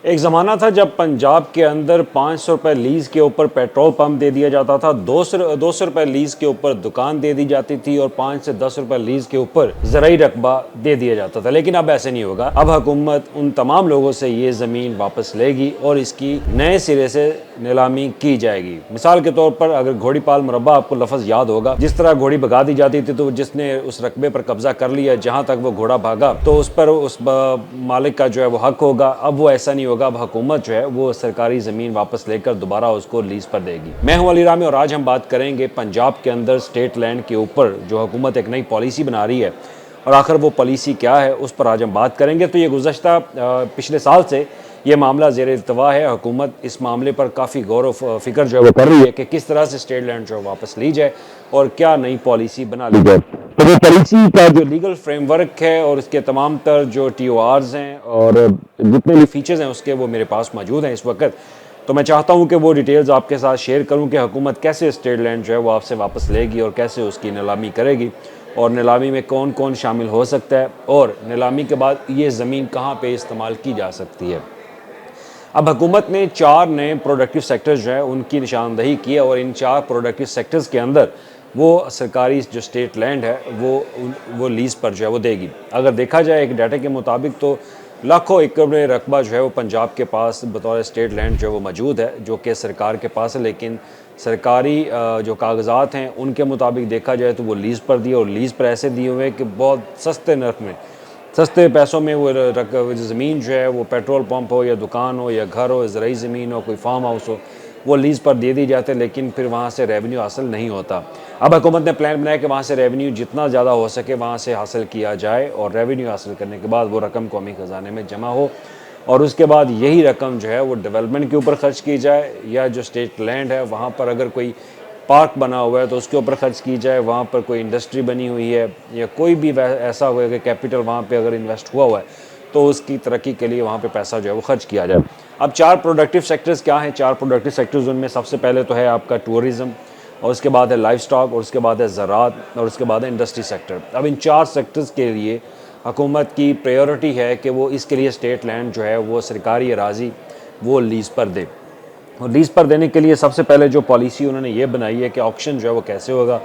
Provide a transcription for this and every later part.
एक ज़माना था जब पंजाब के अंदर 500 रुपये लीज़ के ऊपर पेट्रोल पंप दे दिया जाता था, 200 रुपये लीज़ के ऊपर दुकान दे दी जाती थी और 5 से 10 रुपये लीज़ के ऊपर ज़राई रकबा दे दिया जाता था। लेकिन अब ऐसे नहीं होगा। अब हुकूमत उन तमाम लोगों से ये ज़मीन वापस लेगी और इसकी नए सिरे से नीलामी की जाएगी। मिसाल के तौर पर अगर घोड़ी पाल मुरब्बा आपको लफ्ज़ याद होगा, जिस तरह घोड़ी भगा दी जाती थी तो जिसने उस रकबे पर कब्जा कर लिया, जहाँ तक वो घोड़ा भागा तो उस पर उस मालिक का जो है वो हक होगा। अब वो ऐसा नहीं होगा। अब हुकूमत जो है वो सरकारी ज़मीन वापस लेकर दोबारा उसको लीज़ पर देगी। मैं हूं अली रामी और आज हम बात करेंगे पंजाब के अंदर स्टेट लैंड के ऊपर जो हुकूमत एक नई पॉलिसी बना रही है और आखिर वो पॉलिसी क्या है, उस पर आज हम बात करेंगे। तो ये गुज़श्ता पिछले साल से ये मामला ज़ेर इल्तवा है। हुकूमत इस मामले पर काफ़ी गौर व फिक्र जो है वो कर रही है कि किस तरह से स्टेट लैंड जो है वापस ली जाए और क्या नई पॉलिसी बना ली जाए। तो वो पॉलिसी का जो लीगल फ्रेमवर्क है और इसके तमाम तर जो TORs हैं और जितने भी फीचर्स हैं उसके, वो मेरे पास मौजूद हैं इस वक्त। तो मैं चाहता हूं कि वो डिटेल्स आपके साथ शेयर करूं कि हुकूमत कैसे स्टेट लैंड जो है वो आपसे वापस लेगी और कैसे उसकी नीलामी करेगी और नीलामी में कौन कौन शामिल हो सकता है और नीलामी के बाद ये ज़मीन कहाँ पे इस्तेमाल की जा सकती है। अब हुकूमत ने 4 नए प्रोडक्टिव सेक्टर्स जो है उनकी निशानदही की है और इन 4 प्रोडक्टिव सेक्टर्स के अंदर वो सरकारी जो स्टेट लैंड है वो लीज़ पर जो है वो देगी। अगर देखा जाए एक डाटा के मुताबिक तो लाखों एकड़ में रकबा जो है वो पंजाब के पास बतौर स्टेट लैंड जो है वो मौजूद है, जो कि सरकार के पास है। लेकिन सरकारी जो कागजात हैं उनके मुताबिक देखा जाए तो वो लीज़ पर दिए और लीज़ पर ऐसे दिए हुए कि बहुत सस्ते नर्ख में, सस्ते पैसों में वो ज़मीन जो है वो पेट्रोल पंप हो या दुकान हो या घर हो, ज़राई ज़मीन हो, कोई फार्म हाउस हो, वो लीज़ पर दे दी जाते, लेकिन फिर वहाँ से रेवेन्यू हासिल नहीं होता। अब हुकूमत ने प्लान बनाया कि वहाँ से रेवेन्यू जितना ज़्यादा हो सके वहाँ से हासिल किया जाए और रेवेन्यू हासिल करने के बाद वो रकम कौमी ख़जाने में जमा हो और उसके बाद यही रकम जो है वो डेवलपमेंट के ऊपर ख़र्च की जाए या जो स्टेट लैंड है वहाँ पर अगर कोई पार्क बना हुआ है तो उसके ऊपर खर्च की जाए, वहाँ पर कोई इंडस्ट्री बनी हुई है या कोई भी ऐसा हुआ कि कैपिटल वहाँ पे अगर इन्वेस्ट हुआ हुआ है तो उसकी तरक्की के लिए वहाँ पे पैसा जो है वो खर्च किया जाए। अब 4 प्रोडक्टिव सेक्टर्स क्या हैं? 4 प्रोडक्टिव सेक्टर्स उनमें सबसे पहले तो है आपका टूरिज़्म और उसके बाद है लाइफ स्टॉक और उसके बाद है ज़राअत और उसके बाद है इंडस्ट्री सेक्टर। अब इन 4 सेक्टर्स के लिए हुकूमत की प्रायोरिटी है कि वो इसके लिए स्टेट लैंड जो है वो सरकारी अराज़ी वो लीज़ पर दे। और लीज़ पर देने के लिए सबसे पहले जो पॉलिसी उन्होंने ये बनाई है कि ऑक्शन जो है वो कैसे होगा।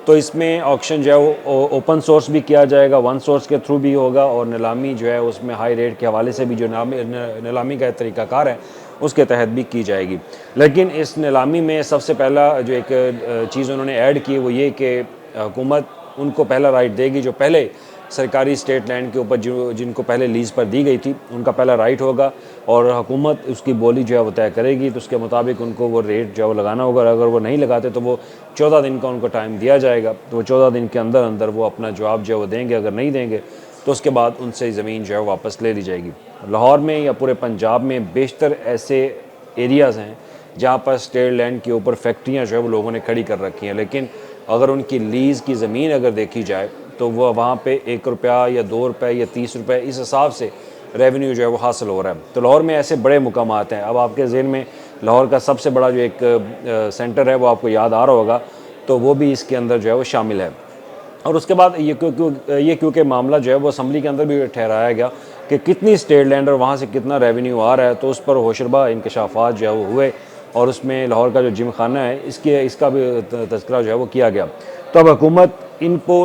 तो इसमें ऑक्शन जो है वो ओपन सोर्स भी किया जाएगा, वन सोर्स के थ्रू भी होगा और नीलामी जो है उसमें हाई रेट के हवाले से भी जो नीलामी का तरीक़ाकार है उसके तहत भी की जाएगी। लेकिन इस नीलामी में सबसे पहला जो एक चीज़ उन्होंने ऐड की वो ये कि हुकूमत उनको पहला राइट देगी जो पहले सरकारी स्टेट लैंड के ऊपर जिनको पहले लीज़ पर दी गई थी उनका पहला राइट होगा और हुकूमत उसकी बोली जो है वो तय करेगी। तो उसके मुताबिक उनको वो रेट जो है वो लगाना होगा। अगर वो नहीं लगाते तो वो 14 दिन का उनको टाइम दिया जाएगा, तो वो 14 दिन के अंदर अंदर वो अपना जवाब जो है वो देंगे। अगर नहीं देंगे तो उसके बाद उनसे ज़मीन जो है वापस ले ली जाएगी। लाहौर में या पूरे पंजाब में बेशतर ऐसे एरियाज़ हैं जहाँ पर स्टेट लैंड के ऊपर फैक्ट्रियाँ जो है वो लोगों ने खड़ी कर रखी हैं, लेकिन अगर उनकी लीज़ की ज़मीन अगर देखी जाए तो वह वहाँ पे 1 रुपया या 2 रुपये या 30 रुपये इस हिसाब से रेवेन्यू जो है वो हासिल हो रहा है। तो लाहौर में ऐसे बड़े मुकामात हैं। अब आपके ज़हन में लाहौर का सबसे बड़ा जो एक सेंटर है वो आपको याद आ रहा होगा, तो वो भी इसके अंदर जो है वो शामिल है। और उसके बाद ये क्योंकि मामला जो है वो असम्बली के अंदर भी ठहराया गया कि कितनी स्टेट लैंड और वहाँ से कितना रेवेन्यू आ रहा है, तो उस पर होशरबा इंकशाफात जो है वो हुए और उसमें लाहौर का जो जिम खाना है इसका भी तज़किरा जो है वो किया गया। तो अब हुकूमत इनको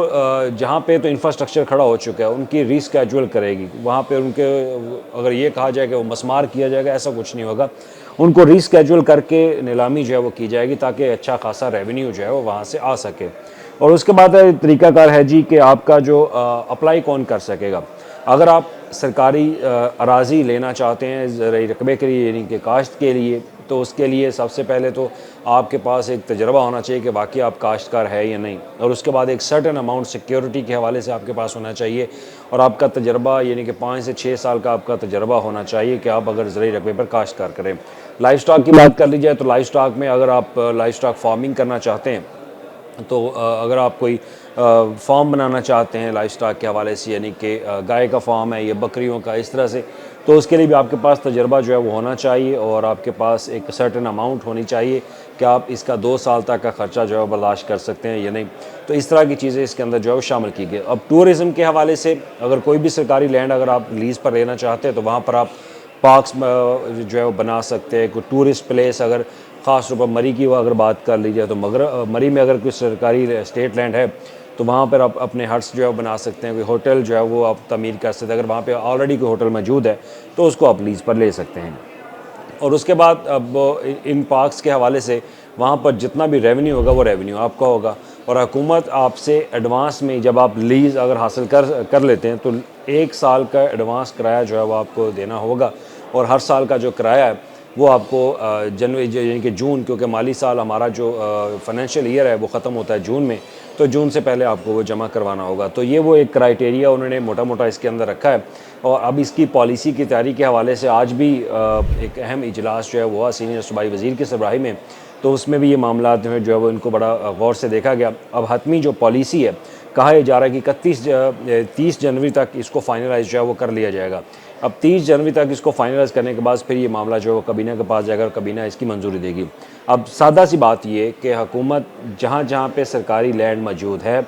जहाँ पे तो इंफ्रास्ट्रक्चर खड़ा हो चुका है उनकी रीस्केड्यूल करेगी। वहाँ पे उनके अगर ये कहा जाए कि वो मसमार किया जाएगा, ऐसा कुछ नहीं होगा। उनको रीस्केड्यूल करके नीलामी जो है वो की जाएगी ताकि अच्छा खासा रेवेन्यू जो है वो वहाँ से आ सके। और उसके बाद तरीक़ाकार है जी कि आपका जो अप्लाई कौन कर सकेगा। अगर आप सरकारी अराज़ी लेना चाहते हैं ज़राई रकबे के लिए यानी कि काश्त के लिए, तो उसके लिए सबसे पहले तो आपके पास एक तजर्बा होना चाहिए कि वाकई आप काश्तकार है या नहीं, और उसके बाद एक सर्टेन अमाउंट सिक्योरिटी के हवाले से आपके पास होना चाहिए और आपका तजर्बा यानी कि 5 से 6 साल का आपका तजर्बा होना चाहिए कि आप अगर ज़राई रकबे पर काश्तकार करें। लाइफ स्टॉक की बात कर ली जाए तो लाइफ स्टॉक में अगर आप लाइफ स्टॉक फार्मिंग करना चाहते हैं तो अगर आप कोई फार्म बनाना चाहते हैं लाइफ स्टॉक के हवाले से यानी कि गाय का फार्म है या बकरियों का, इस तरह से, तो उसके लिए भी आपके पास तजर्बा जो है वो होना चाहिए और आपके पास एक सर्टेन अमाउंट होनी चाहिए कि आप इसका 2 साल तक का ख़र्चा जो है बर्दाश्त कर सकते हैं या नहीं। तो इस तरह की चीज़ें इसके अंदर जो है वो शामिल की गई। अब टूरिज़म के हवाले से अगर कोई भी सरकारी लैंड अगर आप लीज़ पर लेना चाहते हैं तो वहाँ पर आप पार्क्स जो है वो बना सकते हैं। कोई टूरिस्ट प्लेस अगर ख़ास तौर पर मरी की अगर बात कर ली जाए तो मरी में अगर कोई सरकारी स्टेट लैंड है तो वहाँ पर आप अपने हट्स जो है वो बना सकते हैं। कोई होटल जो है वो आप तमीर कर सकते हैं। अगर वहाँ पे ऑलरेडी कोई होटल मौजूद है तो उसको आप लीज़ पर ले सकते हैं। और उसके बाद अब इन पार्क्स के हवाले से वहाँ पर जितना भी रेवेन्यू होगा वो रेवेन्यू आपका होगा। और हुकूमत आपसे एडवांस में जब आप लीज़ अगर हासिल कर लेते हैं तो 1 साल का एडवांस किराया जो है वो आपको देना होगा। और हर साल का जो किराया है वो आपको जनवरी यानी कि जून, क्योंकि माली साल हमारा जो फाइनेंशियल ईयर है वो ख़त्म होता है जून में, तो जून से पहले आपको वो जमा करवाना होगा। तो ये वो एक क्राइटेरिया उन्होंने मोटा मोटा इसके अंदर रखा है। और अब इसकी पॉलिसी की तैयारी के हवाले से आज भी एक अहम इजलास जो है वो हुआ सीनियर सूबाई वज़ीर की सरबराही में, तो उसमें भी ये मामला जो है वो इनको बड़ा गौर से देखा गया। अब हतमी जो पॉलिसी है, कहा यह जा रहा है कि 30 जनवरी तक इसको फाइनलाइज जो है वो कर लिया जाएगा। अब 30 जनवरी तक इसको फाइनलाइज करने के बाद फिर ये मामला जो है वो कबीना के पास जाएगा और कबीना इसकी मंजूरी देगी। अब सादा सी बात ये कि हुकूमत जहाँ जहाँ पे सरकारी लैंड मौजूद है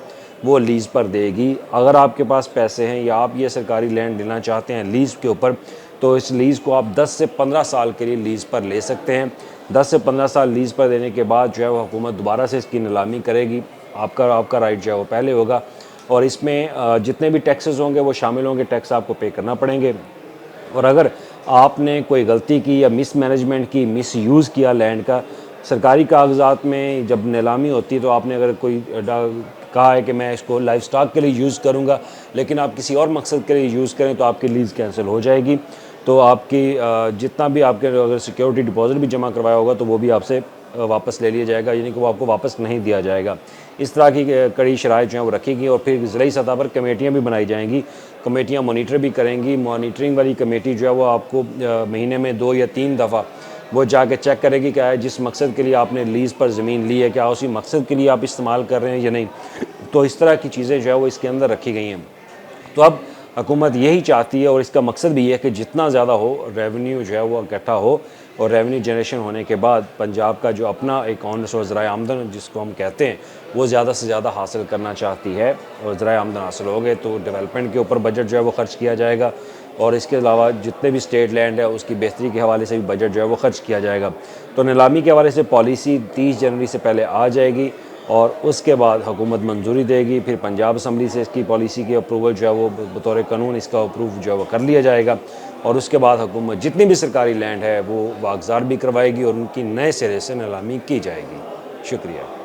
वो लीज़ पर देगी। अगर आपके पास पैसे हैं या आप ये सरकारी लैंड लेना चाहते हैं लीज़ के ऊपर, तो इस लीज़ को आप 10 से 15 साल के लिए लीज़ पर ले सकते हैं। 10 से 15 साल लीज़ पर देने के बाद जो है वो हुकूमत दोबारा से इसकी नीलामी करेगी। आपका राइट जो है वो पहले होगा और इसमें जितने भी टैक्सेस होंगे वो शामिल होंगे, टैक्स आपको पे करना पड़ेंगे। और अगर आपने कोई गलती की या मिसमैनेजमेंट की, मिसयूज़ किया लैंड का, सरकारी कागजात में जब नीलामी होती है तो आपने अगर कोई कहा है कि मैं इसको लाइफ स्टॉक के लिए यूज़ करूँगा लेकिन आप किसी और मकसद के लिए यूज़ करें तो आपकी लीज़ कैंसिल हो जाएगी। तो आपकी जितना भी आपके अगर सिक्योरिटी डिपॉजिट भी जमा करवाया होगा तो वो भी आपसे वापस ले लिया जाएगा, यानी कि वो आपको वापस नहीं दिया जाएगा। इस तरह की कड़ी शराइत जो है वो रखी गई और फिर ज़िली सतह पर कमेटियाँ भी बनाई जाएंगी। कमेटियाँ मॉनिटर भी करेंगी। मॉनिटरिंग वाली कमेटी जो है वो आपको महीने में 2 या 3 दफ़ा वो जाके चेक करेगी क्या है जिस मकसद के लिए आपने लीज़ पर ज़मीन ली है क्या उसी मकसद के लिए आप इस्तेमाल कर रहे हैं या नहीं। तो इस तरह की चीज़ें जो है वो इसके अंदर रखी गई हैं। तो अब हुकूमत यही चाहती है और इसका मकसद भी है कि जितना ज़्यादा हो रेवेन्यू जो है वो इकट्ठा हो और रेवेन्यू जनरेशन होने के बाद पंजाब का जो अपना एक ऑन सोर्स ज़राए आमदन जिसको हम कहते हैं वो ज़्यादा से ज़्यादा हासिल करना चाहती है। और ज़राए आमदन हासिल हो गए तो डेवलपमेंट के ऊपर बजट जो है वो खर्च किया जाएगा और इसके अलावा जितने भी स्टेट लैंड है उसकी बेहतरी के हवाले से भी बजट जो है वो खर्च किया जाएगा। तो नीलामी के हवाले से पॉलिसी 30 जनवरी से पहले आ जाएगी और उसके बाद हुकूमत मंजूरी देगी। फिर पंजाब असम्बली से इसकी पॉलिसी की अप्रूवल जो है वो बतौर कानून इसका अप्रूव जो है वो कर लिया जाएगा और उसके बाद हुकूमत जितनी भी सरकारी लैंड है वो वागज़ार भी करवाएगी और उनकी नए सिरे से नीलामी की जाएगी। शुक्रिया।